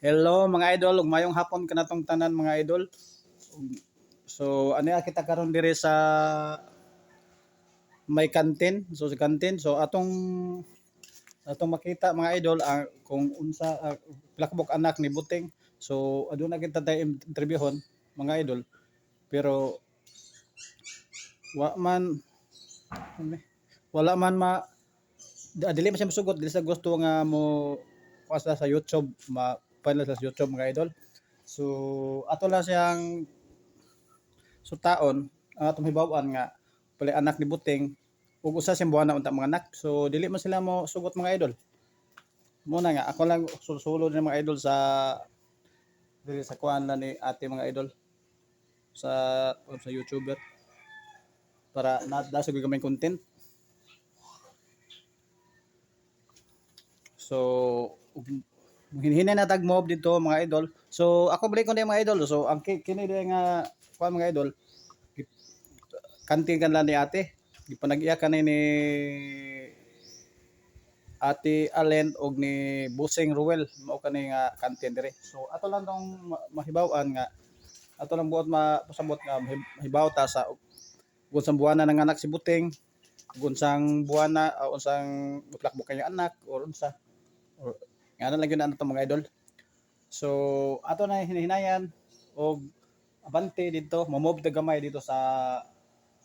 Hello mga idol, mayong hapon kanatong tanan mga idol. So ano kita karon dire sa may kantin. So sa kantin, so atong makita mga idol kung unsa plakbok anak ni Buting. So aduna kita tay interviewon mga idol. Pero wa man wala man dili man siya masugot dili sa gusto nga mo pasa sa YouTube, ma-final sa YouTube mga idol. So ato lang siyang taon ang atong hibaw-an nga pala anak ni Buting ug usa siyang buwana unta mga anak. So dili man sila mo sugot mga idol. Muna nga ako lang sulod ng mga idol sa dili sa kuan na ni ate mga idol sa YouTuber para nadasog gamay content. So hinhinay na tag mob dito mga idol. So ako balik ko na mga idol. So ang kini nga kuan mga idol kantin kan lang ni ate. Gipanag-iyakan ni Ate Allen og ni Busing Ruel mao kani nga kantin dire. So ato lang tong mahibaw-an nga ato lang buot mapasabot nga mahibaw ta sa unsang buwana ng anak si Buting, unsang buwana unsang butlakbok kay anak or unsa or ngano lang gyud ato mga idol. So ato na hinahinayan og abante dito mamob ta gamay dito sa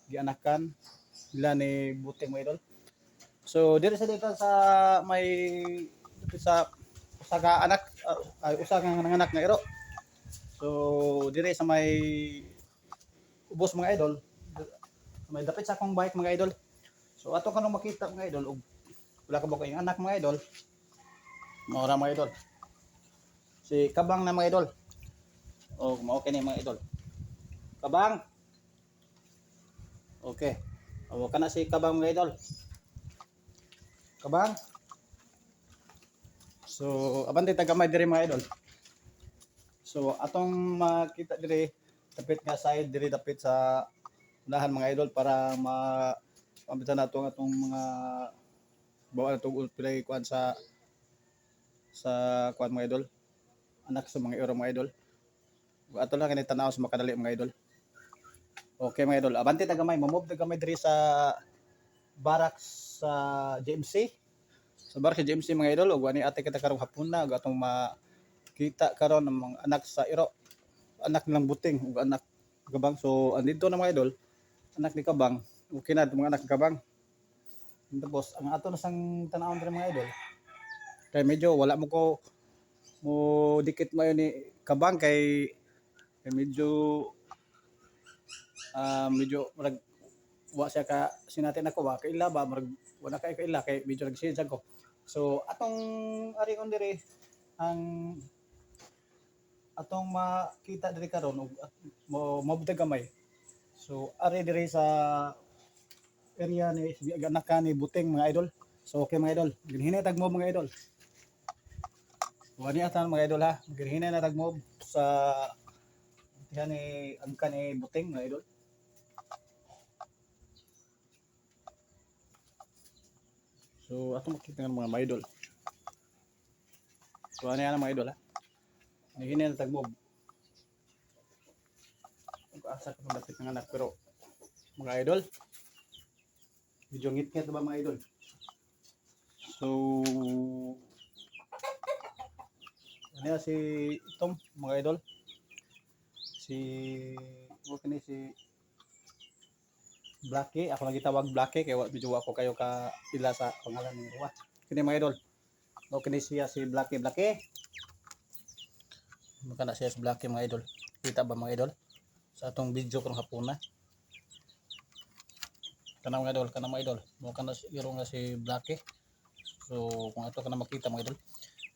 gianakan nila ni Buting mga idol. So dito sa may sa usa ka anak usa ka nanganak nga iro. So dire sa may ubos mga idol, may dapit sa akong bike mga idol. So ato kanang makita mga idol og wala ka ba kayong anak mga idol. Mao ra mga idol. Si Kabang na mga idol. O mao kini mga idol. Kabang. Okay. O kana si Kabang mga idol. Kabang. So abante tagamay diri mga idol. So atong makita diri dapit nga side diri dapit sa unahan mga idol para pambitan nato ang atong mga bawa natong pilay kuan sa kuan mga idol. Anak sa mga iro mga idol. Ato lang kini tanaw sa makadali mga idol. Okay mga idol, abante tagamay, mamove tagamay diri sa barracks sa GMC. Sa barracks sa GMC mga idol, ug ani ate kita karong hapon na ug atong makita karon ng mga anak sa iro. Anak nilang Buting ug anak Kabang. So andito na mga idol, anak ni Kabang. Okay na mga anak ni Kabang. Tapos ang ato na sang tanawon diri mga idol. Kay medyo wala mo ko mo dikit mayo ni Kabang kay medyo medyo marag wa siya ka sinatin ako wa kaila ba marag wala kay kaila kay medyo nagsinsa ko. So atong ari on dire ang atong makita diri karon og mo mabutag gamay. So ari diri sa area ni anak ni Buting mga idol. So okay mga idol, ginhinay tag mo mga idol. Wani atan mga idol ha, ginhinay na tag mo sa dihan ni angkan ni Buting mga idol. So ato makita ng mga idol. So ano yan mga idol ha. Naghinay na tagmob. Asa ko dapat ng anak pero mga idol. Medyo ngit-ngit ba mga idol. So ano yan si Tom mga idol. Si okay ni si Blacky, ako lang gitawag Blacky kaya medyo ako kayo ka ila sa pangalan ni Ruwa. Kini mga idol. Okay ni siya si Blacky. Maka na siya si Blacky mga idol. Kita ba mga idol? Sa atong video karong hapon na. Kanang mga idol. Mukha na siguro nga si Blacky. So kung ato ka na makita mga idol.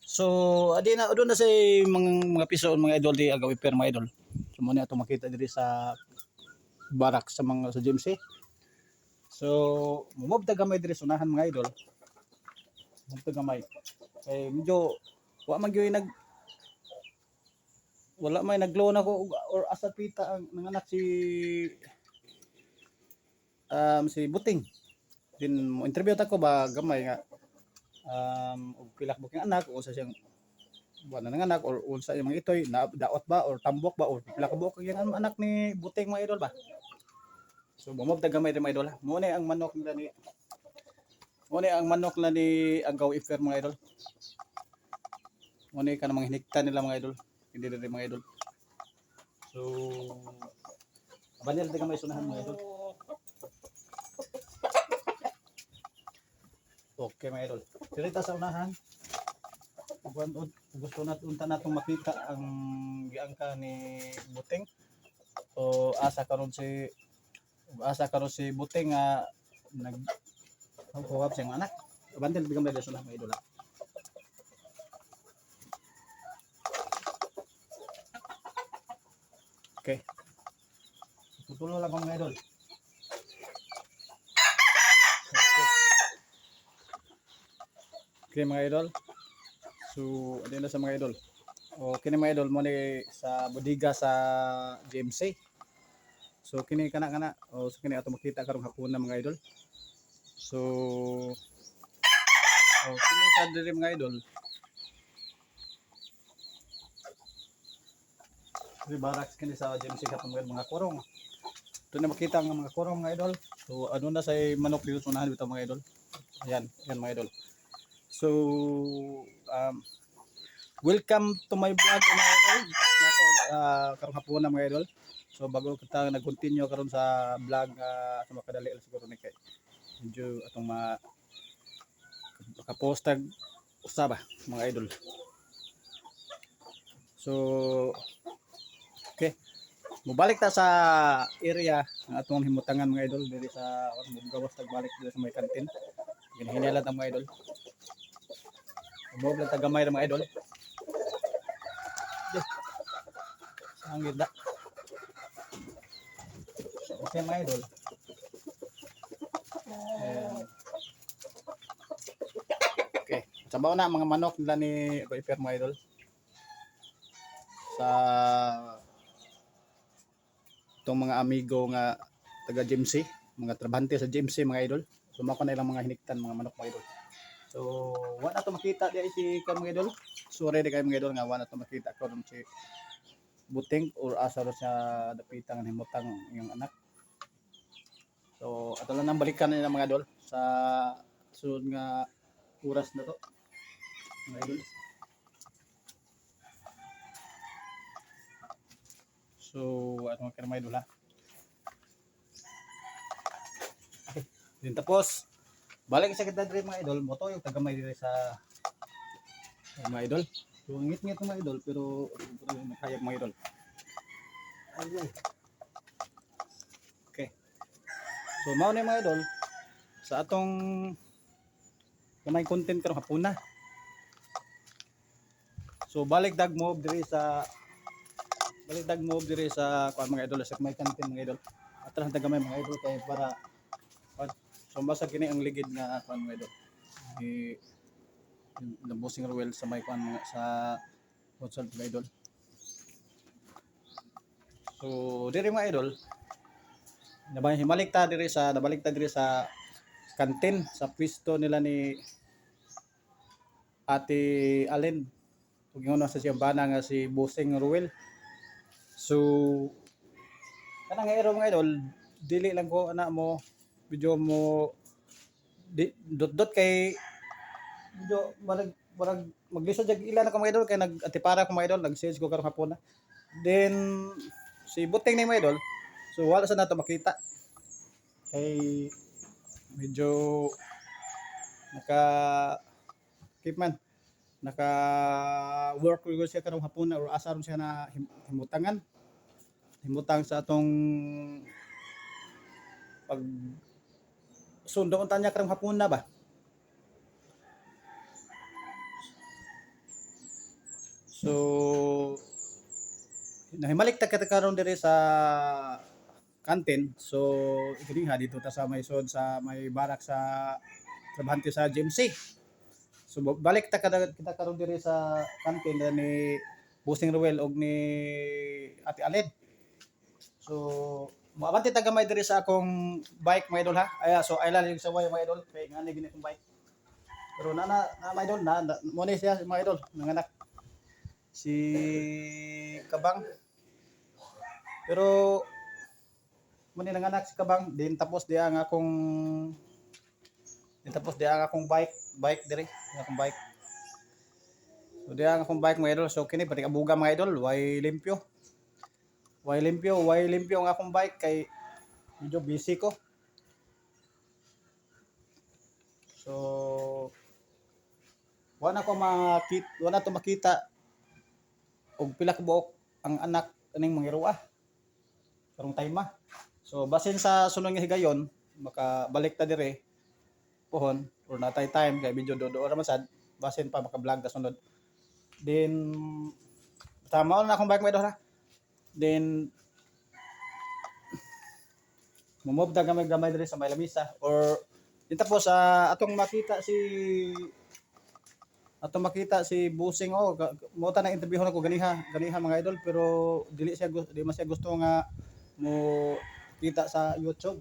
So adi na doon na sa mga piso mga idol di agaw per mga idol. So mo ni ato makita diri sa barak sa mga sa GMC. So mumob ta gamay diri sunahan mga idol. Mumob ta gamay. Kay medyo wa man gyud wala may nagloan ako or asa pita ang nanganak si Buting. Din mo interview ta ko ba gamay nga og pilak buking anak o sa siyang buwan na nanganak or unsa yung mga itoy na daot ba or tambok ba or pila ka buok yung anak ni Buting mga idol ba. So bumog gamay rin mga idol ha. Muna ang manok na ni Agaw Ifer mga idol. Muna ka na mga hinikta nila mga idol. Hindi rin mga idol. So banil gamay sunahan mga idol. Okay mga idol. Dirita sa unahan. Gusto natong makita ang giangka ni Buting. So asa karon si Buting nga naghuwap siyang anak. Bandel bigam dali sa mga idol. Okay. Tutulo lang mga idol. Okay mga idol. So, ano na sa mga idol. O kini mga idol mo ni sa bodega sa GMC. So kini kana o so kini ato makita karong hapon na mga idol. So kini sa diri mga idol. Diri barracks kini sa GMC katong mga kurong. Doon na makita ang mga kurong mga idol. So ano na sa manok dito unahan bitaw mga idol. Ayan mga idol. So welcome to my vlog mga idol. Nako karong hapon na mga idol. So bago kita nag-continue karon sa vlog sa makadali siguro ni kay medyo atong makapost tag usaba mga idol. So okay. Mubalik ta sa area ng atong himutangan mga idol diri sa gawas tagbalik diri sa may kantin. Ginhinalat ang mga idol. Mobile ta gamay ra mga idol. Ang ganda. Okay mga idol. Okay. Sabaw na mga manok nila ni Iper mga idol. Sa itong mga amigo nga taga GMC, mga trabahante sa GMC mga idol. So mako na ilang mga hiniktan mga manok mga idol. So wala to makita di si kan mga idol. So ready kay mga idol nga wala to makita karon si Buting or asa ro siya dapitan ng himutang yung anak. So ato lang nang balikan nila mga idol sa sunod nga oras na to mga idol. So ano ka mga idol ha. Okay. Din tapos balik sa kita diri mga idol, moto yung tagamay diri sa mga idol. So ngit-ngit mga idol pero nakayag mga idol. Ayun. Okay. So mao ni mga idol sa atong kamay content karong hapon na. So balik dag mob diri sa kuan mga idol sa kamay content mga idol. Atras tagamay mga idol kay para so basta kini ang ligid nga kuan mga idol. The Bossing Ruel sa may kuan mga sa hotel mga idol. So diri mga idol nabalik ta diri sa kantin sa pwesto nila ni Ate Allen. Ug ingon sa siyang bana nga si Bossing Ruel. So kanang ero mga idol dili lang ko ana mo video mo dot kay video barag maglisod jag ilan ako mga idol kay nag-atipara ko mga idol nag-sales ko karong hapon na. Then si Buting ni mga idol so wala sa nato makita kay medyo keep man naka work ko siya karong hapon or asa ron siya na himutang sa atong pag sundo unta niya karong hapon na ba. So nahimalik ta karon diri sa kantin. So kini ha dito ta sa may sod sa may barak sa trabahante sa GMC. So balik ta kita karon diri sa kantin ni Bossing Ruel og ni Ate Aled. So moabante ta gamay diri sa akong bike mga idol ha. So ay lang sa way mga idol kay ngani gini akong bike. Pero na mga idol na mo ni siya mga idol nanganak. si Kabang. Pero muni nang anak si Kabang din tapos di ang akong bike dire, ang akong bike. So di ang akong bike mga idol. So kini pati kabuga mga idol, way limpyo. Way limpyo ang akong bike kay medyo busy ko. So wala to makita og pila ka buok ang anak kaning mangiruah karong time. So basin sa sunod nga higayon makabalik ta dire pohon or natay time kay medyo dodo ra man sad basin pa maka-vlog ta sunod. Then tama na akong bike may ha. Then mumove ta gamay dire sa may lamisa or din tapos atong makita si Busing mo ta na interview na ko ganiha mga idol pero di man siya gusto nga mo kita sa YouTube.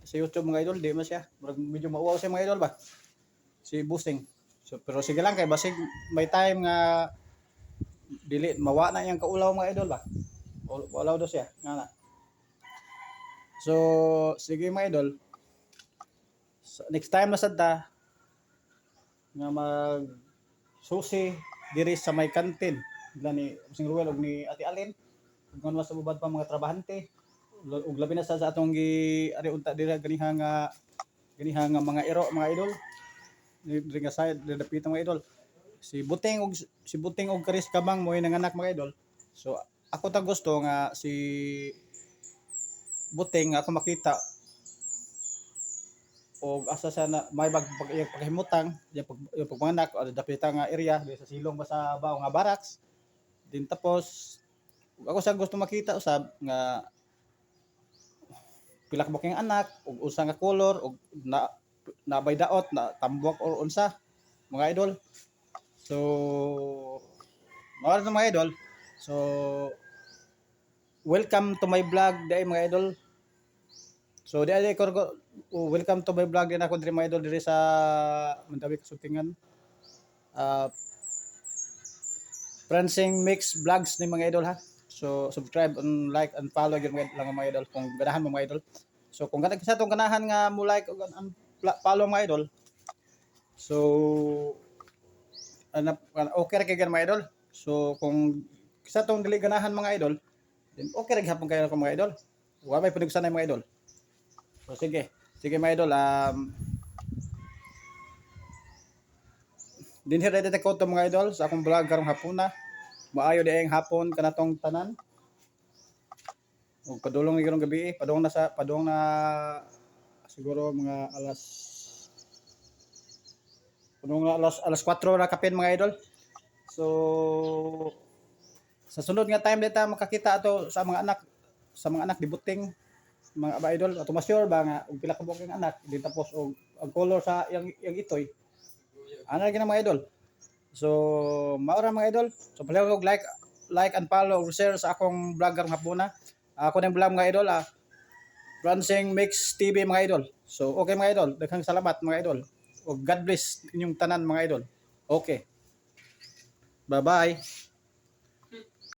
Sa YouTube mga idol di man siya medyo mauwaw siya mga idol ba si Busing. So pero sige lang kay basig may time nga dili mawa na yang kaulaw mga idol ba. Ulaw do siya nga na. So sige mga idol. So, next time na sad ta nga mag susi diri sa may kantin ni Busing Ruel og ni Ate Alin ug kon sa ubad pa mga trabahante ug labi na sa atong ari unta diri ganiha nga mga ero mga idol diri nga side dapit mga idol si Buting og Karis Kabang moy nanganak mga idol. So ako ta gusto nga si Buting ako makita o asa sa na may paghimutang yung pagmanganak o dapita nga area di sa silong ba sa bao nga barracks din tapos ako sa gusto makita usab nga pila ka buking anak ug usa nga color ug na bay daot na tambok or unsa mga idol. So mao na mga idol. So welcome to my vlog day mga idol. So welcome to my vlog din ako diri mga idol diri sa Mandawi Kasutingan. Prancing Mix Vlogs ni mga idol ha. So subscribe and like and follow gyud mga idol kung ganahan mo mga idol. So kung ganag sa tong ganahan nga mo like ug follow mga idol. So okay ra kay mga idol. So kung sa tong dili ganahan mga idol, then okay ra gyapon kayo mga idol. Wa may pinugsanay mga idol. So sige mga idol, dinhi ready ta ko to mga idol sa akong vlog karong hapuna. Maayo diayong hapon kanatong tanan. Ug padulong ni karong gabi, padung na siguro mga alas 4 ra kapin mga idol. So sa sunod nga time dita makakita ato sa mga anak di Buting mga idol ato ma-sure ba nga og pila ka buking anak din tapos og ang color sa yang itoy ana gyud mga idol. So mao ra mga idol. So palihog og like and follow or share sa akong vlog karong hapuna. Ako ning vlog mga idol Prancing Mix TV mga idol. So okay mga idol, daghang salamat mga idol. Og God bless inyong tanan mga idol. Okay. Bye-bye.